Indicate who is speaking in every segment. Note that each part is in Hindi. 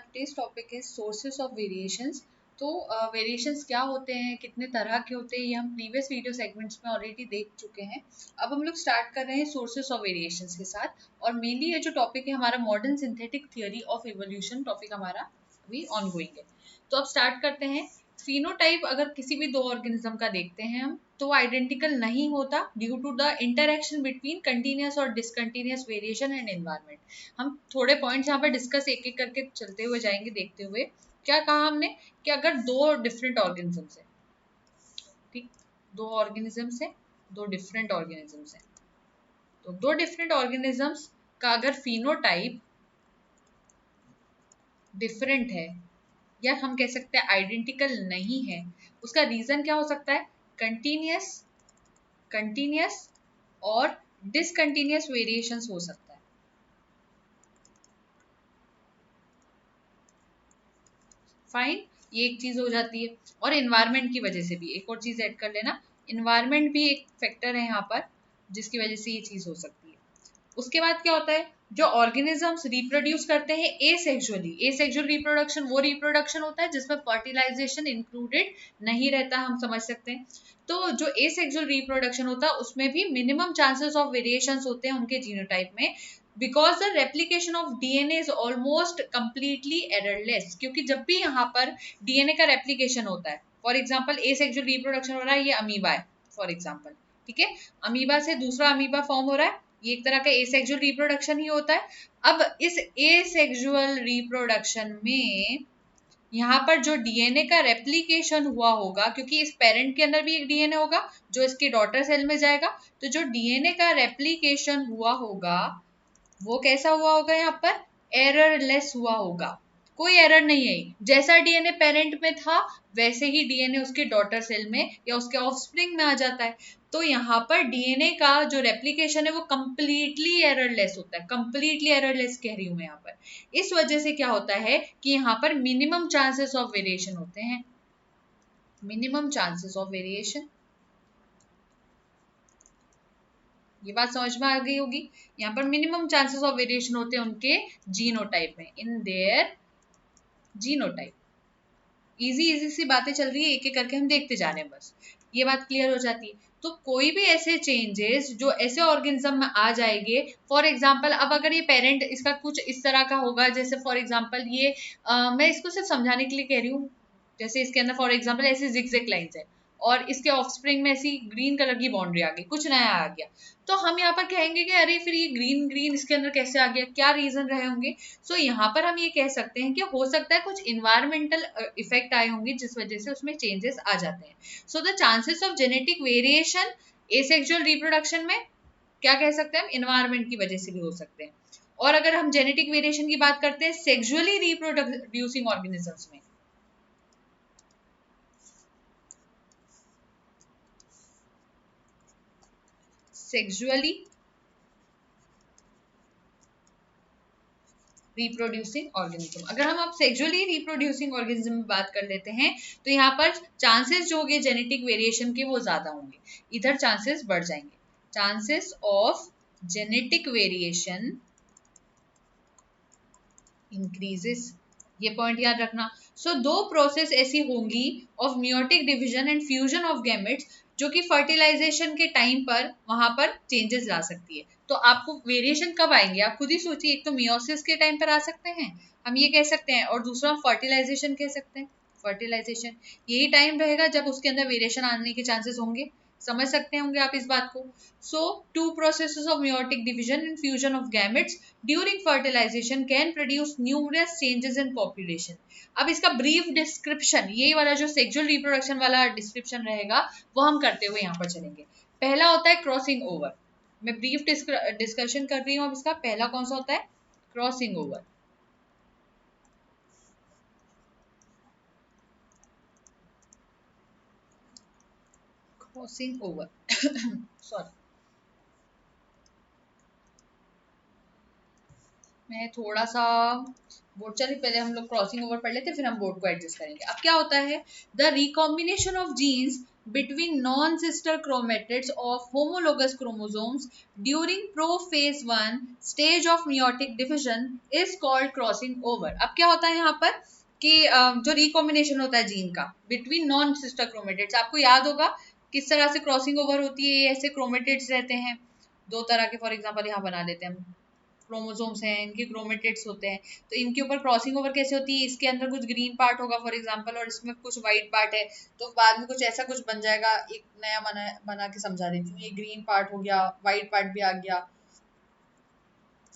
Speaker 1: today's topic is sources of variations. तो वेरिएशंस क्या होते हैं, कितने तरह के होते हैं, ये हम प्रीवियस वीडियो सेगमेंट्स में ऑलरेडी देख चुके हैं. अब हम लोग स्टार्ट कर रहे हैं सोर्सेस ऑफ वेरिएशंस के साथ. और मेनली ये जो टॉपिक है हमारा modern synthetic theory of evolution topic हमारा अभी ऑनगोइंग है. तो अब स्टार्ट करते हैं. फिनोटाइप अगर किसी भी दो ऑर्गेनिज्म का देखते हैं हम, तो वो आइडेंटिकल नहीं होता due to the interaction between continuous और डिसकंटिन्यूस वेरिएशन एंड एनवायरनमेंट. हम थोड़े पॉइंट्स यहाँ पर डिस्कस एक एक करके चलते हुए जाएंगे देखते हुए. क्या कहा हमने कि अगर दो डिफरेंट ऑर्गेनिजम्स है, ठीक, दो ऑर्गेनिजम्स है, दो डिफरेंट ऑर्गेनिजम्स है, तो दो डिफरेंट ऑर्गेनिजम्स का अगर फिनोटाइप डिफरेंट है या हम कह सकते हैं आइडेंटिकल नहीं है, उसका रीजन क्या हो सकता है? कंटिन्यूस कंटिन्यूस और डिसकंटिन्यूस वेरिएशंस हो सकता है. फाइन, ये एक चीज हो जाती है. और एनवायरनमेंट की वजह से भी एक और चीज ऐड कर लेना, एनवायरनमेंट भी एक फैक्टर है यहाँ पर जिसकी वजह से ये चीज हो सकती है. उसके बाद क्या होता है, जो ऑर्गेनिजम्स रिप्रोड्यूस करते हैं एसेक्सुअल रिप्रोडक्शन वो रिप्रोडक्शन होता है जिसमें फर्टिलाइजेशन इंक्लूडेड नहीं रहता, हम समझ सकते हैं. तो जो एसेक्सुअल रिप्रोडक्शन होता है उसमें भी मिनिमम चांसेस ऑफ वेरिएशंस होते हैं उनके जीनोटाइप में, because the replication of DNA is almost completely errorless. क्योंकि जब भी यहाँ पर डीएनए का रेप्लिकेशन होता है, फॉर एग्जाम्पल एसेक्सुअल रिप्रोडक्शन हो रहा है, ये अमीबा है फॉर एग्जाम्पल, ठीक है, अमीबा से दूसरा अमीबा फॉर्म हो रहा है, ये एक तरह का एसेक्सुअल रिप्रोडक्शन ही होता है. अब इस एसेक्सुअल रिप्रोडक्शन में यहाँ पर जो डीएनए का रेप्लिकेशन हुआ होगा, क्योंकि इस पेरेंट के अंदर भी एक डीएनए होगा जो इसके डॉटर सेल में जाएगा, तो जो डीएनए का रेप्लिकेशन हुआ होगा वो कैसा हुआ होगा? यहाँ पर एररलेस हुआ होगा, कोई एरर नहीं है. जैसा डीएनए पेरेंट में था वैसे ही डीएनए उसके डॉटर सेल में या उसके ऑफस्प्रिंग में आ जाता है. तो यहाँ पर डीएनए का जो रेप्लिकेशन है वो कंप्लीटली एररलेस होता है. कंप्लीटली एररलेस कह रही हूँ मैं यहाँ पर. इस वजह से क्या होता है कि यहाँ पर मिनिमम चांसेस ऑफ वेरिएशन होते हैं, मिनिमम चांसेस ऑफ वेरिएशन. ये बात समझ में आ गई होगी. यहाँ पर मिनिमम चांसेस ऑफ वेरिएशन होते हैं उनके जीनोटाइप में, in their genotype. Easy easy सी बातें चल रही है, एक एक करके हम देखते जा रहे हैं, बस ये बात क्लियर हो जाती है. तो कोई भी ऐसे चेंजेस जो ऐसे ऑर्गेनिज्म में आ जाएंगे, फॉर एग्जांपल अब अगर ये पेरेंट इसका कुछ इस तरह का होगा, जैसे फॉर एग्जांपल ये मैं इसको सिर्फ समझाने के लिए कह रही हूँ, जैसे इसके अंदर फॉर एग्जांपल ऐसे जिगजैग लाइंस है और इसके ऑफस्प्रिंग में ऐसी ग्रीन कलर की बाउंड्री आ गई, कुछ नया आ गया, तो हम यहाँ पर कहेंगे कि अरे फिर ये ग्रीन ग्रीन इसके अंदर कैसे आ गया, क्या रीजन रहे होंगे. सो यहाँ पर हम ये कह सकते हैं कि हो सकता है कुछ इन्वायरमेंटल इफेक्ट आए होंगे जिस वजह से उसमें चेंजेस आ जाते हैं. So the chances of genetic variation asexual reproduction में क्या कह सकते हैं हम, इन्वायरमेंट की वजह से भी हो सकते हैं. और अगर हम जेनेटिक वेरिएशन की बात करते हैं सेक्सुअली रिप्रोड्यूसिंग ऑर्गेनिजम्स में, सेक्सुअली रिप्रोड्यूसिंग ऑर्गेनिज्म, अगर हम अब सेक्सुअली रिप्रोड्यूसिंग ऑर्गेनिज्म में बात कर लेते हैं तो यहाँ पर चांसेस जो होंगे जेनेटिक वेरिएशन के वो ज्यादा होंगे, इधर चांसेस बढ़ जाएंगे. Chances of genetic variation increases, ये पॉइंट याद रखना. सो दो प्रोसेस ऐसी होंगी of meiotic division and fusion of gametes जो कि फर्टिलाइजेशन के टाइम पर वहां पर चेंजेस ला सकती है. तो आपको वेरिएशन कब आएंगे आप खुद ही सोचिए, एक तो मियोसिस के टाइम पर आ सकते हैं हम ये कह सकते हैं, और दूसरा फर्टिलाइजेशन कह सकते हैं. फर्टिलाइजेशन यही टाइम रहेगा जब उसके अंदर वेरिएशन आने के चांसेस होंगे, समझ सकते होंगे आप इस बात को. So two processes of meiotic division and fusion of gametes during fertilization can produce numerous changes in population. अब इसका ब्रीफ डिस्क्रिप्शन, यही वाला जो सेक्सुअल रिप्रोडक्शन वाला डिस्क्रिप्शन रहेगा वो हम करते हुए यहाँ पर चलेंगे. पहला होता है क्रॉसिंग ओवर. मैं ब्रीफ डिस्कशन कर रही हूँ. अब इसका पहला कौन सा होता है? Crossing over. Crossing over sorry, मैं थोड़ा सा बोर्ड, चलिए पहले हम लोग क्रॉसिंग ओवर पढ़ लेते फिर हम बोर्ड को एडजस्ट करेंगे. अब क्या होता है, the recombination of genes between non-sister chromatids of homologous chromosomes during prophase 1 stage of meiotic division is called crossing over. अब क्या होता है यहाँ पर कि जो रिकॉम्बिनेशन होता है जीन का बिटवीन नॉन सिस्टर क्रोमेटिड्स, आपको याद होगा किस तरह से क्रॉसिंग ओवर होती है। ये ऐसे क्रोमेटिड्स रहते हैं दो तरह के, फॉर एग्जांपल यहाँ बना देते हैं हम, क्रोमोसोम्स हैं, इनके क्रोमेटिड्स होते हैं, तो इनके ऊपर क्रॉसिंग ओवर कैसे होती है, इसके अंदर कुछ ग्रीन पार्ट होगा फॉर एग्जांपल और इसमें कुछ व्हाइट पार्ट है, तो बाद में कुछ ऐसा कुछ बन जाएगा। एक नया बना के समझा देती हूँ, ये ग्रीन पार्ट हो गया, व्हाइट पार्ट भी आ गया,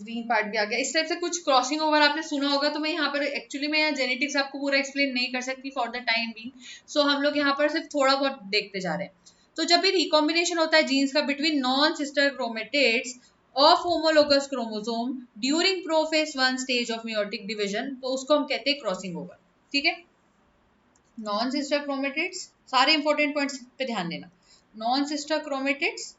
Speaker 1: ग्रीन पार्ट भी आ गया, इस टाइप से कुछ क्रॉसिंग ओवर आपने सुना होगा। तो मैं यहाँ पर एक्चुअली मैं जेनेटिक्स आपको पूरा एक्सप्लेन नहीं कर सकती फॉर द टाइम बीइंग, सो हम लोग यहाँ पर सिर्फ थोड़ा बहुत देखते जा रहे हैं। तो जब भी रिकॉम्बिनेशन होता है जीन्स का between non sister chromatids of homologous chromosome during prophase 1 stage of meiotic division, तो उसको हम कहते हैं क्रॉसिंग ओवर। ठीक है, नॉन सिस्टर क्रोमेटिड्स, सारे इंपॉर्टेंट पॉइंट्स पे ध्यान देना। नॉन सिस्टर क्रोमेटिड्स,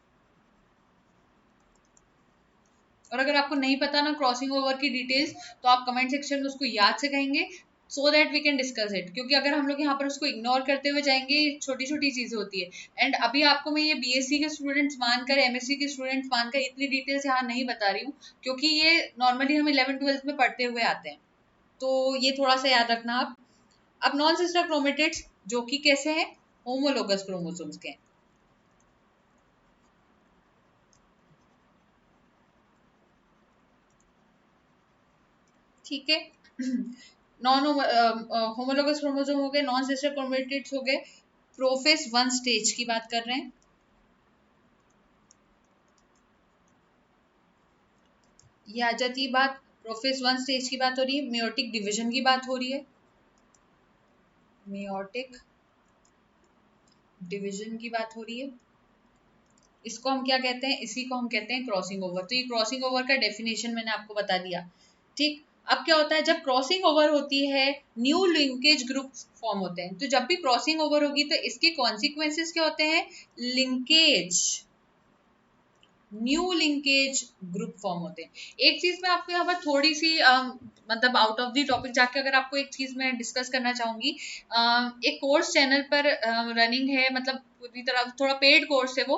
Speaker 1: और अगर आपको नहीं पता ना क्रॉसिंग ओवर की डिटेल्स, तो आप कमेंट सेक्शन में उसको याद से कहेंगे so that we can discuss it, क्योंकि अगर हम लोग यहाँ पर उसको इग्नोर करते हुए जाएंगे, छोटी छोटी चीजें होती है। एंड अभी आपको मैं ये बीएससी के स्टूडेंट्स मानकर, एमएससी के स्टूडेंट्स मानकर इतनी डिटेल्स यहाँ नहीं बता रही हूँ, क्योंकि ये नॉर्मली हम 11th-12th में पढ़ते हुए आते हैं, तो ये थोड़ा सा याद रखना आप। अब नॉन सिस्टर क्रोमेटिड्स जो कि कैसे हैं, होमोलोगस क्रोमोसोम्स के हैं। ठीक है, नॉन होमोलोगस क्रोमोसोम हो गए, नॉन सिस्टर क्रोमेटिड्स हो गए, प्रोफेज 1 स्टेज की बात कर रहे हैं। ये आ जाती है बात, प्रोफेज 1 स्टेज की बात हो रही है, मेयोटिक डिवीजन की बात हो रही है, मेयोटिक डिवीजन की बात हो रही है। इसको हम क्या कहते हैं, इसी को हम कहते हैं क्रॉसिंग ओवर। तो ये क्रॉसिंग ओवर का डेफिनेशन मैंने आपको बता दिया। ठीक, अब क्या होता है जब क्रॉसिंग ओवर होती है, न्यू लिंकेज ग्रुप फॉर्म होते हैं। तो जब भी क्रॉसिंग ओवर होगी तो इसके कॉन्सिक्वेंसेस क्या होते हैं, linkage, new linkage group form होते हैं। एक चीज मैं आपको यहाँ पर थोड़ी सी मतलब आउट ऑफ द टॉपिक जाके अगर आपको एक चीज मैं डिस्कस करना चाहूंगी, एक कोर्स चैनल पर रनिंग है, मतलब पूरी तरह थोड़ा पेड कोर्स है वो,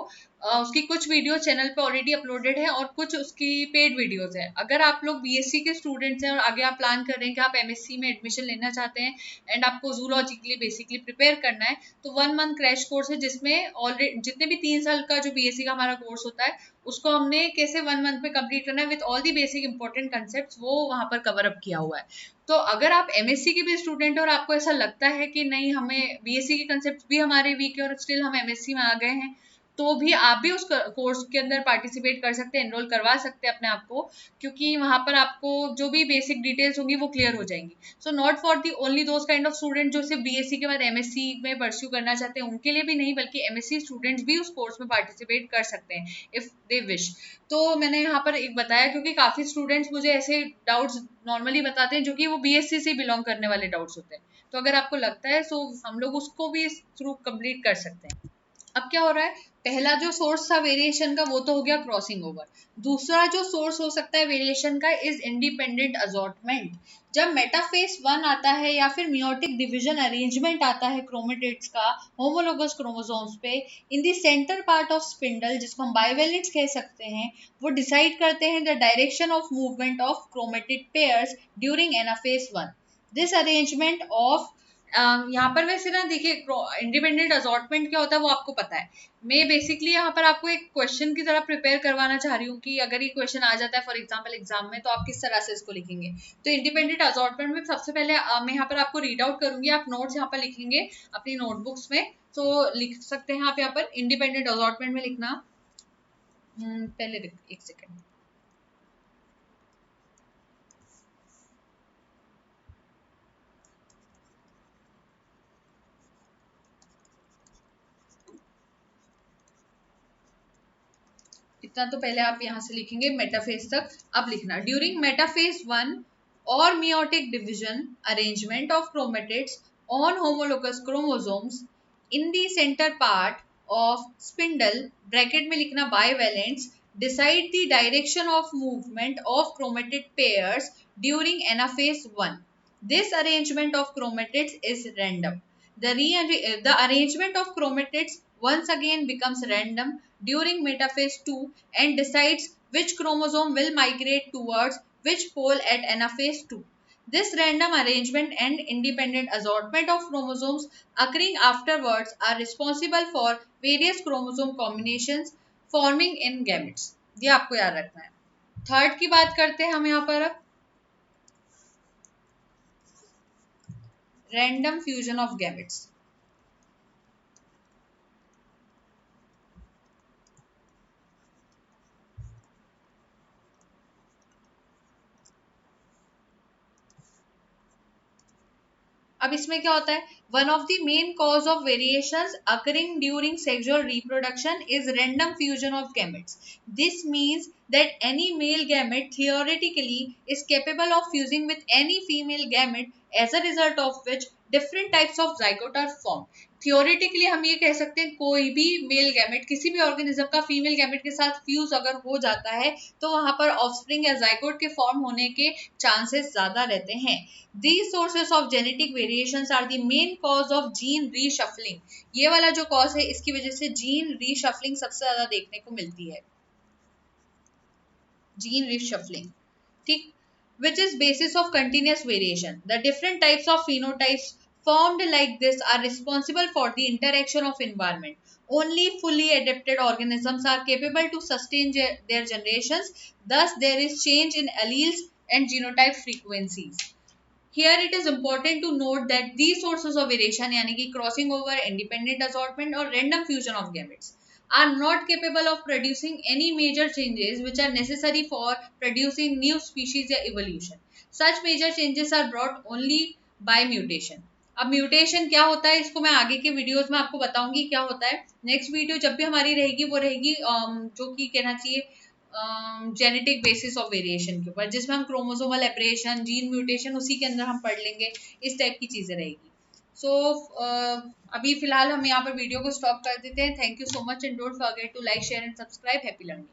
Speaker 1: उसकी कुछ वीडियो चैनल पे ऑलरेडी अपलोडेड है और कुछ उसकी पेड वीडियोस है। अगर आप लोग बीएससी के स्टूडेंट्स हैं और आगे आप प्लान कर रहे हैं कि आप एमएससी में एडमिशन लेना चाहते हैं एंड आपको जूलॉजी के लिए बेसिकली प्रिपेयर करना है, तो 1 मंथ क्रैश कोर्स है जिसमें ऑलरेडी जितने भी 3 साल का जो बीएससी का हमारा कोर्स होता है उसको हमने कैसे 1 मंथ में कंप्लीट करना है with all the basic important concept, वो वहां पर कवर अप किया हुआ है। तो अगर आप एमएससी के भी स्टूडेंट हैं और आपको ऐसा लगता है कि नहीं हमें बीएससी के कंसेप्ट भी हमारे वीक है और स्टिल हम एमएससी में आ गए हैं, तो भी आप भी उस कोर्स के अंदर पार्टिसिपेट कर सकते हैं, एनरोल करवा सकते हैं अपने आप को, क्योंकि वहां पर आपको जो भी बेसिक डिटेल्स होंगी वो क्लियर हो जाएंगी। So not for the only those kind of student जो सिर्फ बीएससी के बाद एमएससी में परस्यू करना चाहते हैं, उनके लिए भी नहीं, बल्कि एमएससी स्टूडेंट्स भी उस कोर्स में पार्टिसिपेट कर सकते हैं इफ दे विश। तो मैंने यहाँ पर एक बताया क्योंकि काफी स्टूडेंट्स मुझे ऐसे डाउट्स नॉर्मली बताते हैं जो कि वो बीएससी से बिलोंग करने वाले डाउट्स होते हैं। तो अगर आपको लगता है सो हम लोग उसको भी थ्रू कंप्लीट कर सकते हैं। अब क्या हो रहा है, पहला जो सोर्स था वेरिएशन का वो तो हो गया क्रॉसिंग ओवर। दूसरा जो सोर्स हो सकता है वेरिएशन का इज इंडिपेंडेंट असॉर्टमेंट। जब मेटाफेज 1 आता है या फिर मियोटिक डिवीजन अरेंजमेंट आता है क्रोमेटिड्स का होमोलोगस क्रोमोसोम्स पे, in the centre part of spindle जिसको हम बाइवेलेंट्स कह सकते हैं, वो डिसाइड करते हैं the direction of movement of chromatid pairs during anaphase 1। This arrangement of यहाँ पर वैसे ना देखिए इंडिपेंडेंट असॉर्टमेंट क्या होता है वो आपको पता है। मैं बेसिकली यहाँ पर आपको एक क्वेश्चन की तरह प्रिपेयर करवाना चाह रही हूँ कि अगर ये क्वेश्चन आ जाता है फॉर एग्जांपल एग्जाम में, तो आप किस तरह से इसको लिखेंगे। तो इंडिपेंडेंट असॉर्टमेंट में सबसे पहले मैं यहाँ पर आपको रीड आउट करूंगी, आप नोट्स यहाँ पर लिखेंगे अपनी नोटबुक्स में। तो लिख सकते हैं आप यहाँ पर इंडिपेंडेंट असॉर्टमेंट में लिखना, पहले एक सेकेंड, इतना तो पहले आप यहाँ से लिखेंगे मेटाफेज तक। अब लिखना ड्यूरिंग मेटाफेज 1 और meiotic division arrangement of chromatids on homologous chromosomes in the center part of spindle bracket में लिखना bivalents decide the direction of movement of chromatid pairs during anaphase 1. This arrangement of chromatids is random. The arrangement of chromatids once again becomes random during metaphase 2 and decides which chromosome will migrate towards which pole at anaphase 2. This random arrangement and independent assortment of chromosomes occurring afterwards are responsible for various chromosome combinations forming in gametes. ये आपको याद रखना है. थर्ड की बात करते हैं हम यहाँ पर अब रैंडम फ्यूजन ऑफ गैमेट्स. अब इसमें क्या होता है? One of the main cause of variations occurring during sexual reproduction is random fusion of gametes. This means that any male gamete theoretically is capable of fusing with any female gamete, as a result of which different types of zygote are formed. Theoretically हम ये कह सकते हैं कोई भी मेल गैमेट किसी भी ऑर्गेनिज्म का फीमेल गैमेट के साथ फ्यूज अगर हो जाता है तो वहां पर ऑफस्प्रिंग या जाइगोट के फॉर्म होने के चांसेस ज्यादा रहते हैं. These sources of genetic variations are the main cause of gene reshuffling. ये वाला जो कॉज है इसकी वजह से जीन रीशफलिंग सबसे ज्यादा देखने को मिलती है. जीन reshuffling, ठीक, which is basis of continuous variation. The different types of phenotypes formed like this are responsible for the interaction of environment. Only fully adapted organisms are capable to sustain their generations. Thus, there is change in alleles and genotype frequencies. Here it is important to note that these sources of variation यानी कि crossing over, independent assortment और random fusion of gametes are not capable of producing any major changes which are necessary for producing new species या evolution. Such major changes are brought only by mutation. अब म्यूटेशन क्या होता है इसको मैं आगे के वीडियोस में आपको बताऊंगी क्या होता है. नेक्स्ट वीडियो जब भी हमारी रहेगी वो रहेगी जो कि कहना चाहिए जेनेटिक बेसिस ऑफ वेरिएशन के ऊपर, जिसमें हम क्रोमोसोमल एब्रेशन, जीन म्यूटेशन उसी के अंदर हम पढ़ लेंगे. इस टाइप की चीजें रहेगी. सो अभी फिलहाल हम यहाँ पर वीडियो को स्टॉप कर देते हैं. Thank you so much and don't forget to like, share and subscribe. Happy learning.